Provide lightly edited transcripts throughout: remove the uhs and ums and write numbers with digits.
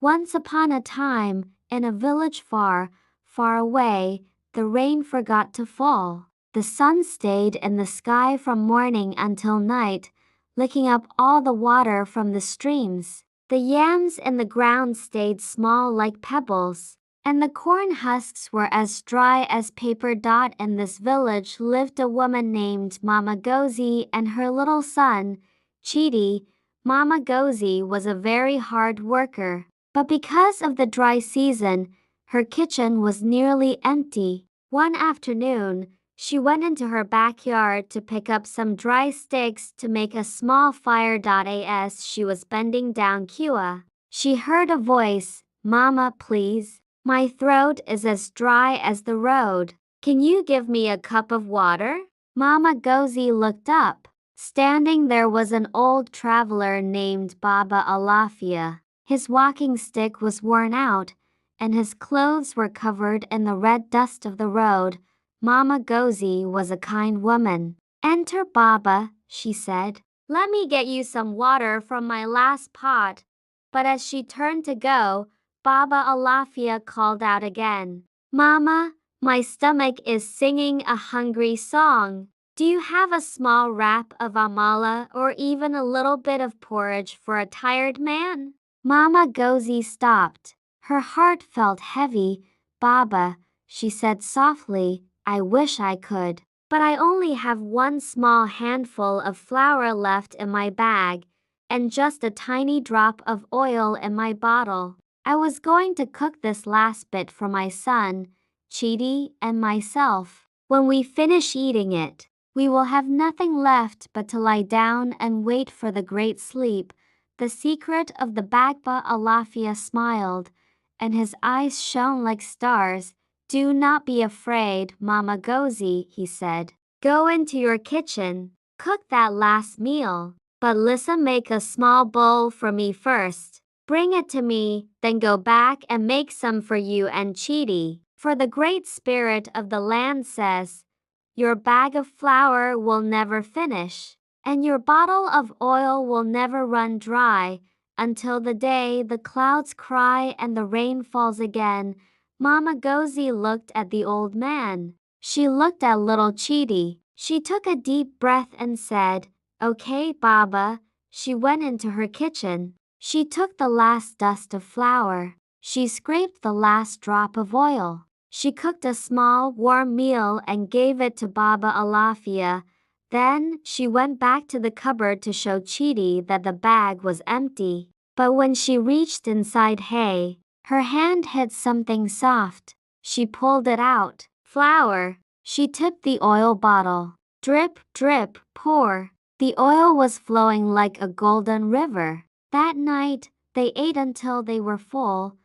Once upon a time, in a village far, far away, the rain forgot to fall. The sun stayed in the sky from morning until night, licking up all the water from the streams. The yams in the ground stayed small like pebbles, and the corn husks were as dry as paper. In this village lived a woman named Mama Gozi and her little son, Chidi. Mama Gozi was a very hard worker, but because of the dry season, her kitchen was nearly empty. One afternoon, she went into her backyard to pick up some dry sticks to make a small fire. As she was bending down she heard a voice, "Mama, please. My throat is as dry as the road. Can you give me a cup of water?" Mama Gozi looked up. Standing there was an old traveler named Baba Alafia. His walking stick was worn out, and his clothes were covered in the red dust of the road. Mama Gozi was a kind woman. "Enter, Baba," she said. "Let me get you some water from my last pot." But as she turned to go, Baba Alafia called out again, "Mama, my stomach is singing a hungry song. Do you have a small wrap of amala or even a little bit of porridge for a tired man?" Mama Gozi stopped. Her heart felt heavy. "Baba," she said softly, "I wish I could. But I only have one small handful of flour left in my bag and just a tiny drop of oil in my bottle. I was going to cook this last bit for my son, Chidi, and myself. When we finish eating it, we will have nothing left but to lie down and wait for the great sleep." The secret of the Bagba Alafia smiled, and his eyes shone like stars. "Do not be afraid, Mama Gozi," he said. "Go into your kitchen, cook that last meal. But listen, make a small bowl for me first. Bring it to me, then go back and make some for you and Chidi. For the great spirit of the land says, your bag of flour will never finish, and your bottle of oil will never run dry until the day the clouds cry and the rain falls again." Mama Gozi looked at the old man. She looked at little Chidi. She took a deep breath and said, "Okay, Baba." She went into her kitchen. She took the last dust of flour. She scraped the last drop of oil. She cooked a small, warm meal and gave it to Baba Alafia. Then she went back to the cupboard to show Chidi that the bag was empty. But when she reached inside, her hand hit something soft. She pulled it out. Flour. She tipped the oil bottle. Drip, drip, pour. The oil was flowing like a golden river. That night, they ate until they were full.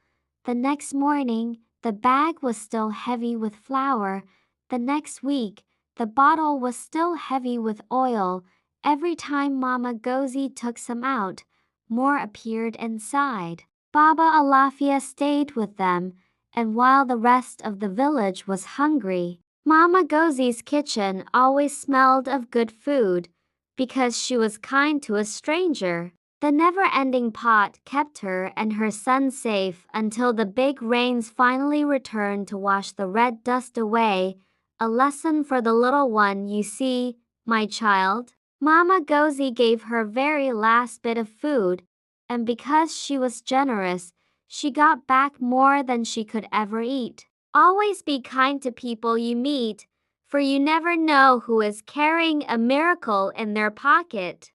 The next morning, the bag was still heavy with flour. The next week, the bottle was still heavy with oil. Every time Mama Gozi took some out, more appeared inside. Baba Alafia stayed with them, and while the rest of the village was hungry, Mama Gozi's kitchen always smelled of good food because she was kind to a stranger. The never-ending pot kept her and her son safe until the big rains finally returned to wash the red dust away. A lesson for the little one, you see, my child. Mama Gozi gave her very last bit of food, and because she was generous, she got back more than she could ever eat. Always be kind to people you meet, for you never know who is carrying a miracle in their pocket.